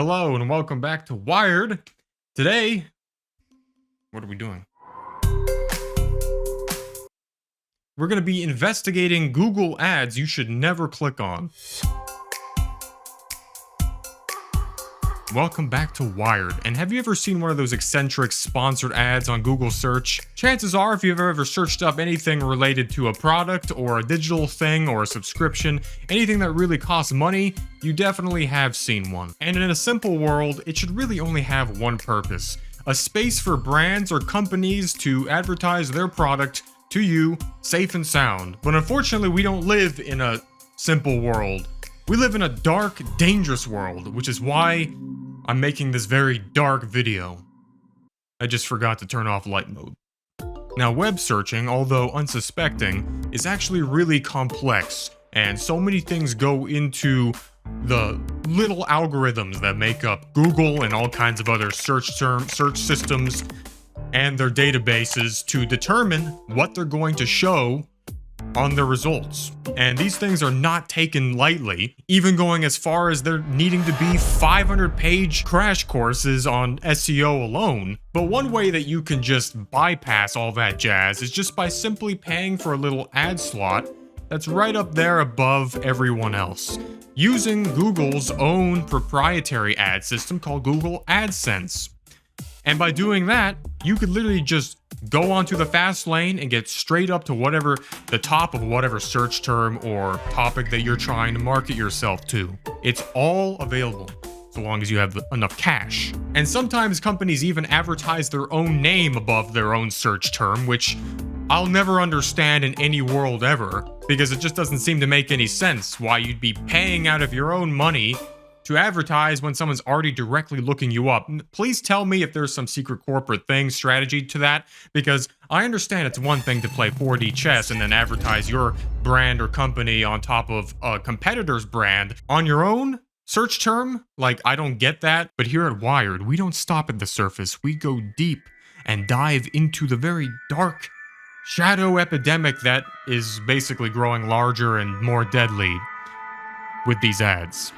Hello and welcome back to Wired. Today, what are we doing? We're going to be investigating Google ads you should never click on. Welcome back to Wired. And have you ever seen one of those eccentric sponsored ads on Google search? Chances are, if you've ever searched up anything related to a product or a digital thing or a subscription, anything that really costs money, you definitely have seen one. And in a simple world, it should really only have one purpose: a space for brands or companies to advertise their product to you, safe and sound. But unfortunately, we don't live in a simple world. We live in a dark, dangerous world, which is why I'm making this very dark video. I just forgot to turn off light mode. Now, web searching, although unsuspecting, is actually really complex, and so many things go into the little algorithms that make up Google and all kinds of other search systems and their databases to determine what they're going to show on the results. And these things are not taken lightly, even going as far as there needing to be 500-page crash courses on SEO alone. But one way that you can just bypass all that jazz is just by simply paying for a little ad slot that's right up there above everyone else, using Google's own proprietary ad system called Google AdSense. And by doing that, you could literally just go onto the fast lane and get straight up to whatever the top of whatever search term or topic that you're trying to market yourself to. It's all available, so long as you have enough cash. And sometimes companies even advertise their own name above their own search term, which I'll never understand in any world ever, because it just doesn't seem to make any sense why you'd be paying out of your own money to advertise when someone's already directly looking you up. Please tell me if there's some secret corporate strategy to that, because I understand it's one thing to play 4D chess and then advertise your brand or company on top of a competitor's brand on your own search term. Like, I don't get that. But here at Wired, we don't stop at the surface. We go deep and dive into the very dark shadow epidemic that is basically growing larger and more deadly with these ads.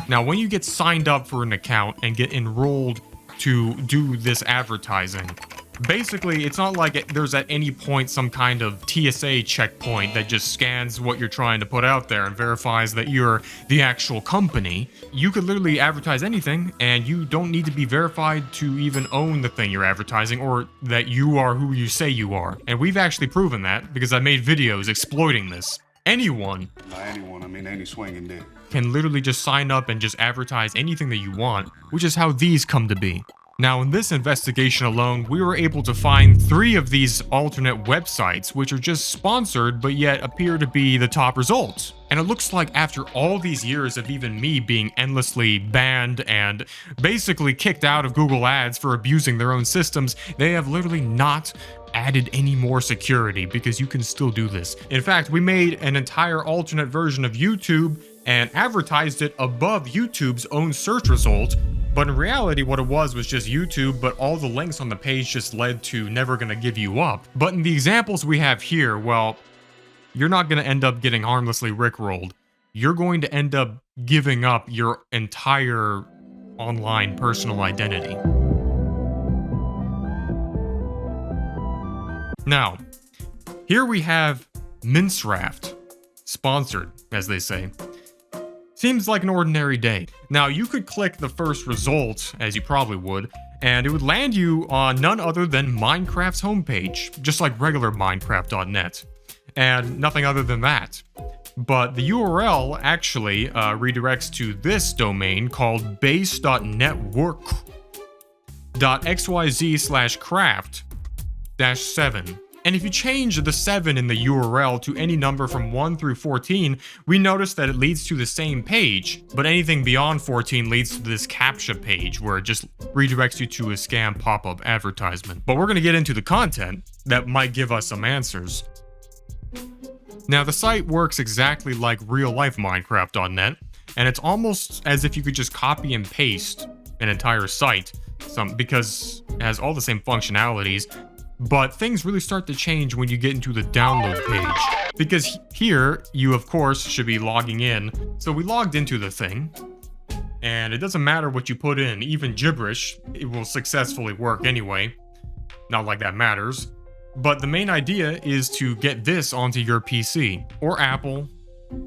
Now, when you get signed up for an account and get enrolled to do this advertising, basically, it's not like there's at any point some kind of TSA checkpoint that just scans what you're trying to put out there and verifies that you're the actual company. You could literally advertise anything, and you don't need to be verified to even own the thing you're advertising or that you are who you say you are. And we've actually proven that because I made videos exploiting this. Anyone, by anyone, I mean any swinging dick, can literally just sign up and just advertise anything that you want, which is how these come to be. Now, in this investigation alone, we were able to find 3 of these alternate websites, which are just sponsored, but yet appear to be the top results. And it looks like after all these years of even me being endlessly banned and basically kicked out of Google Ads for abusing their own systems, they have literally not added any more security, because you can still do this. In fact, we made an entire alternate version of YouTube and advertised it above YouTube's own search result. But in reality, what it was just YouTube, but all the links on the page just led to never gonna give you up. But in the examples we have here, well, you're not gonna end up getting harmlessly rickrolled. You're going to end up giving up your entire online personal identity. Now, here we have Minceraft, sponsored, as they say. Seems like an ordinary day. Now, you could click the first result, as you probably would, and it would land you on none other than Minecraft's homepage, just like regular Minecraft.net, and nothing other than that. But the URL actually redirects to this domain called base.network.xyz/craft-7. And if you change the 7 in the URL to any number from 1 through 14, we notice that it leads to the same page, but anything beyond 14 leads to this CAPTCHA page where it just redirects you to a scam pop-up advertisement. But we're going to get into the content that might give us some answers. Now, the site works exactly like real-life Minecraft.net, and it's almost as if you could just copy and paste an entire site, because it has all the same functionalities, But things really start to change when you get into the download page. Because here, you of course should be logging in. So we logged into the thing. And it doesn't matter what you put in, even gibberish, it will successfully work anyway. Not like that matters. But the main idea is to get this onto your PC. Or Apple.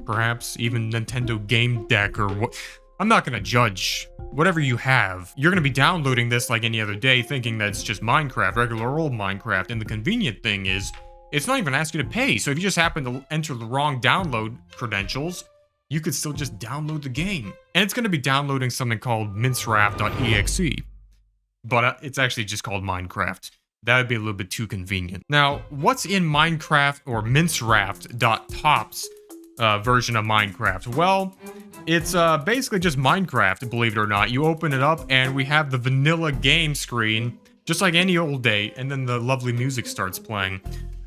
Perhaps even Nintendo Game Deck or what. I'm not gonna judge. Whatever you have, you're gonna be downloading this like any other day thinking that it's just Minecraft, regular old Minecraft, and the convenient thing is, it's not even asking you to pay, so if you just happen to enter the wrong download credentials, you could still just download the game. And it's gonna be downloading something called mincewrap.exe, but it's actually just called Minecraft. That would be a little bit too convenient. Now, what's in Minecraft or mincewrap.top's version of Minecraft? Well, it's basically just Minecraft, believe it or not. You open it up and we have the vanilla game screen, just like any old day, and then the lovely music starts playing.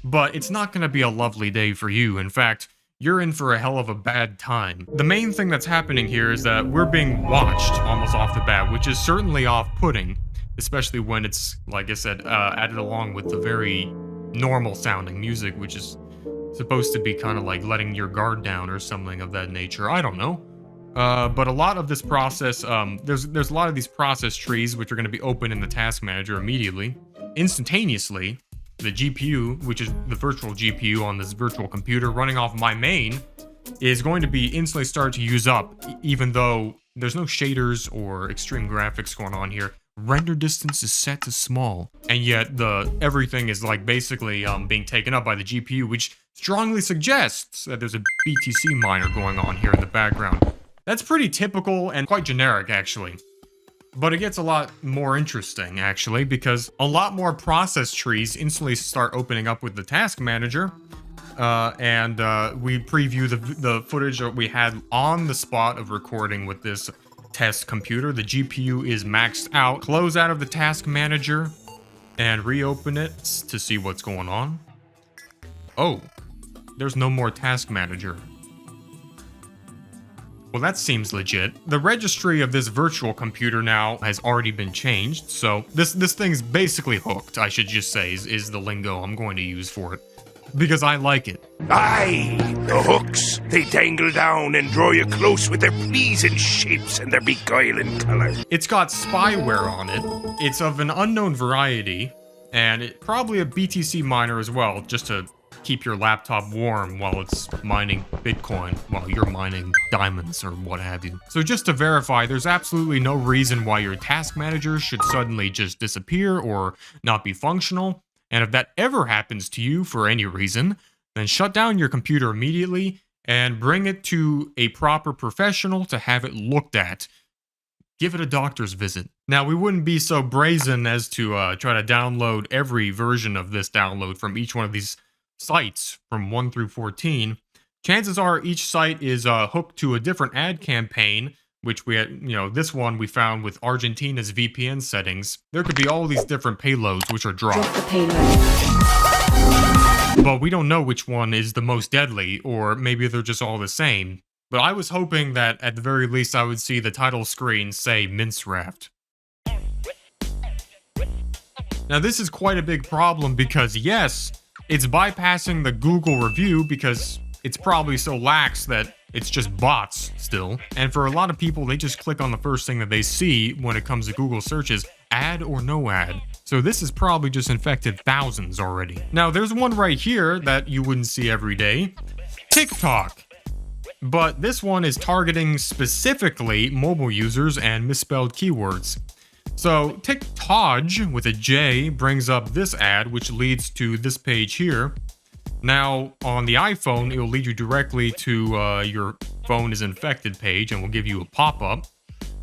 But it's not gonna be a lovely day for you. In fact, you're in for a hell of a bad time. The main thing that's happening here is that we're being watched almost off the bat, which is certainly off-putting, especially when it's, like I said, added along with the very normal sounding music, which is supposed to be kind of like letting your guard down or something of that nature. I don't know. But a lot of this process, there's a lot of these process trees which are going to be open in the task manager immediately. Instantaneously, the GPU, which is the virtual GPU on this virtual computer running off my main, is going to be instantly start to use up, even though there's no shaders or extreme graphics going on here. Render distance is set to small, and yet everything is like basically being taken up by the GPU, which strongly suggests that there's a BTC miner going on here in the background. That's pretty typical and quite generic, actually. But it gets a lot more interesting, actually, because a lot more process trees instantly start opening up with the task manager. And we preview the footage that we had on the spot of recording with this test computer. The GPU is maxed out. Close out of the task manager and reopen it to see what's going on. Oh, there's no more task manager. Well, that seems legit. The registry of this virtual computer now has already been changed, so this thing's basically hooked, I should just say, is the lingo I'm going to use for it. Because I like it. Aye, the hooks, they dangle down and draw you close with their pleasing shapes and their beguiling color. It's got spyware on it. It's of an unknown variety, and probably a BTC miner as well, just to keep your laptop warm while it's mining Bitcoin, while you're mining diamonds or what have you. So just to verify, there's absolutely no reason why your task manager should suddenly just disappear or not be functional. And if that ever happens to you for any reason, then shut down your computer immediately and bring it to a proper professional to have it looked at. Give it a doctor's visit. Now, we wouldn't be so brazen as to try to download every version of this download from each one of these sites from 1 through 14. Chances are each site is hooked to a different ad campaign, which we had, this one we found with Argentina's VPN settings. There could be all these different payloads which are dropped. Drop the payload. But we don't know which one is the most deadly, or maybe they're just all the same. But I was hoping that at the very least I would see the title screen say Mincewrapped. Now this is quite a big problem because yes, it's bypassing the Google review because it's probably so lax that it's just bots still. And for a lot of people, they just click on the first thing that they see when it comes to Google searches, ad or no ad. So this has probably just infected thousands already. Now there's one right here that you wouldn't see every day, TikTok. But this one is targeting specifically mobile users and misspelled keywords. So TikTok with a J brings up this ad, which leads to this page here. Now on the iPhone, it will lead you directly to your phone is infected page and will give you a pop-up,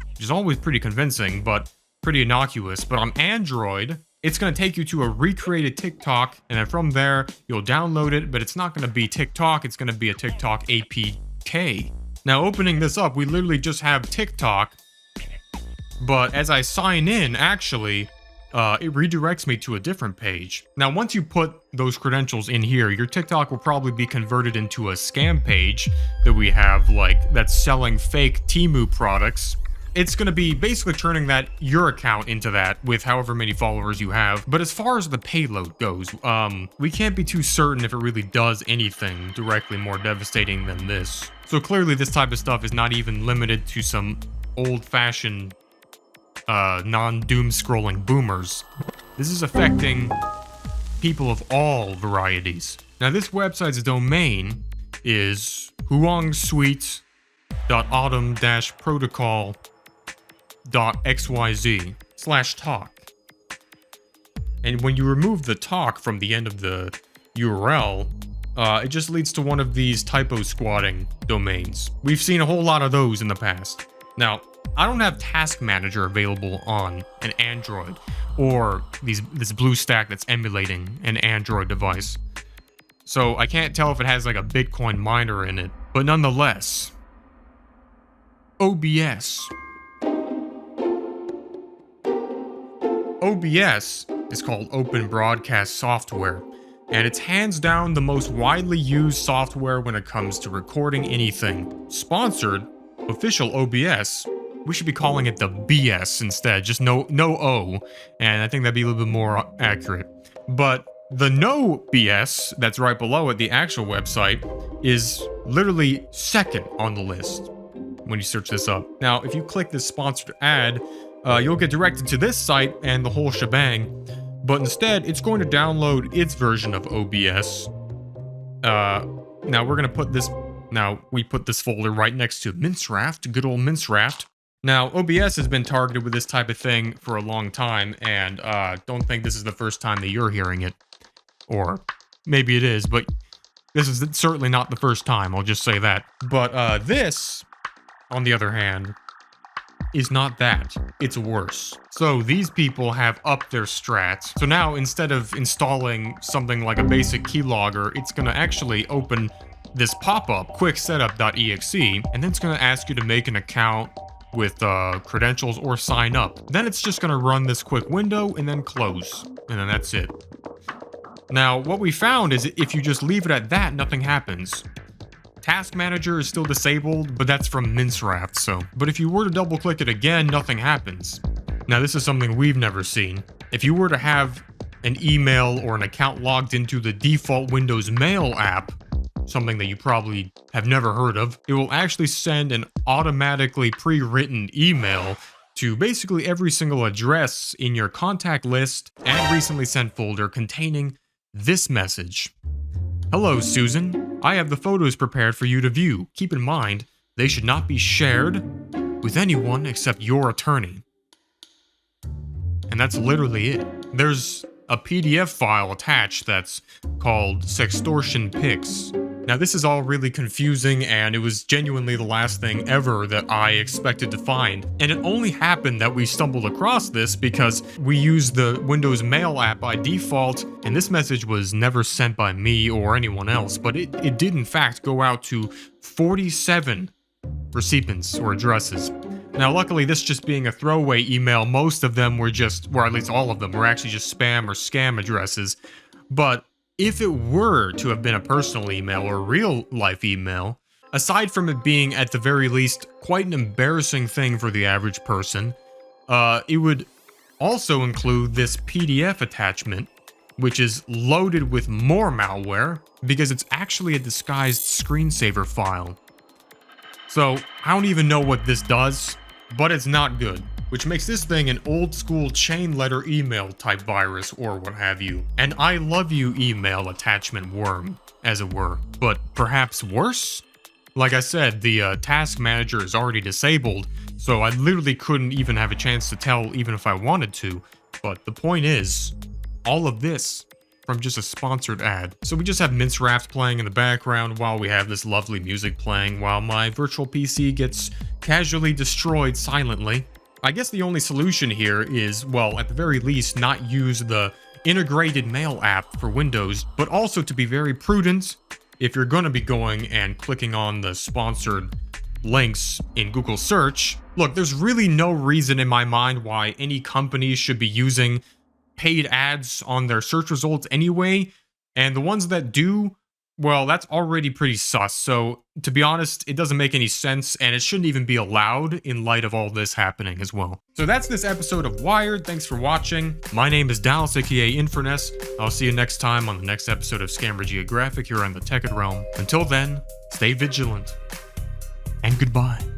which is always pretty convincing, but pretty innocuous. But on Android, it's going to take you to a recreated TikTok, and then from there, you'll download it, but it's not going to be TikTok, it's going to be a TikTok APK. Now opening this up, we literally just have TikTok, but as I sign in, actually, it redirects me to a different page. Now, once you put those credentials in here, your TikTok will probably be converted into a scam page that we have, like, that's selling fake Temu products it's going to be basically turning your account into that with however many followers you have. But as far as the payload goes, we can't be too certain if it really does anything directly more devastating than this. So clearly this type of stuff is not even limited to some old-fashioned non-doom scrolling boomers. This is affecting people of all varieties. Now this website's domain is huangsuite.autumn-protocol.xyz/talk. And when you remove the talk from the end of the URL, it just leads to one of these typo squatting domains. We've seen a whole lot of those in the past. Now, I don't have Task Manager available on an Android or this BlueStack that's emulating an Android device. So I can't tell if it has like a Bitcoin miner in it, but nonetheless, OBS. OBS is called Open Broadcast Software, and it's hands down the most widely used software when it comes to recording anything. Sponsored, official OBS, we should be calling it the BS instead, just no O, and I think that'd be a little bit more accurate. But the no BS that's right below it, the actual website, is literally second on the list when you search this up. Now, if you click this sponsored ad, you'll get directed to this site and the whole shebang, but instead, it's going to download its version of OBS. Now we're gonna put this, we put this folder right next to Minceraft, good old Minceraft. Now, OBS has been targeted with this type of thing for a long time, and don't think this is the first time that you're hearing it. Or maybe it is, but this is certainly not the first time, I'll just say that. But this, on the other hand, is not that. It's worse. So these people have upped their strats. So now, instead of installing something like a basic keylogger, it's going to actually open this pop-up, quicksetup.exe, and then it's going to ask you to make an account with credentials or sign up. Then it's just going to run this quick window and then close. And then that's it. Now, what we found is if you just leave it at that, nothing happens. Task Manager is still disabled, but that's from Minceraft, so. But if you were to double click it again, nothing happens. Now, this is something we've never seen. If you were to have an email or an account logged into the default Windows Mail app, something that you probably have never heard of, it will actually send an automatically pre-written email to basically every single address in your contact list and recently sent folder containing this message. Hello, Susan. I have the photos prepared for you to view. Keep in mind, they should not be shared with anyone except your attorney. And that's literally it. There's a PDF file attached that's called Sextortion Pics. Now, this is all really confusing, and it was genuinely the last thing ever that I expected to find. And it only happened that we stumbled across this because we used the Windows Mail app by default, and this message was never sent by me or anyone else, but it did in fact go out to 47 recipients or addresses. Now, luckily, this just being a throwaway email, most of them were just, or at least all of them, were actually just spam or scam addresses. But if it were to have been a personal email or real-life email, aside from it being, at the very least, quite an embarrassing thing for the average person, it would also include this PDF attachment, which is loaded with more malware, because it's actually a disguised screensaver file. So, I don't even know what this does, but it's not good, which makes this thing an old-school chain letter email type virus or what have you. An I love you email attachment worm, as it were, but perhaps worse? Like I said, the task manager is already disabled, so I literally couldn't even have a chance to tell even if I wanted to. But the point is, all of this from just a sponsored ad. So we just have Minceraft playing in the background while we have this lovely music playing while my virtual PC gets casually destroyed silently. I guess the only solution here is, well, at the very least, not use the integrated mail app for Windows, but also to be very prudent if you're gonna be going and clicking on the sponsored links in Google search. Look, there's really no reason in my mind why any company should be using paid ads on their search results anyway, and the ones that do Well, that's already pretty sus, so to be honest, it doesn't make any sense, and it shouldn't even be allowed in light of all this happening as well. So that's this episode of Wired. Thanks for watching. My name is Dallas, aka Infurness. I'll see you next time on the next episode of Scammer Geographic here on the Thetekkitrealm. Until then, stay vigilant, and goodbye.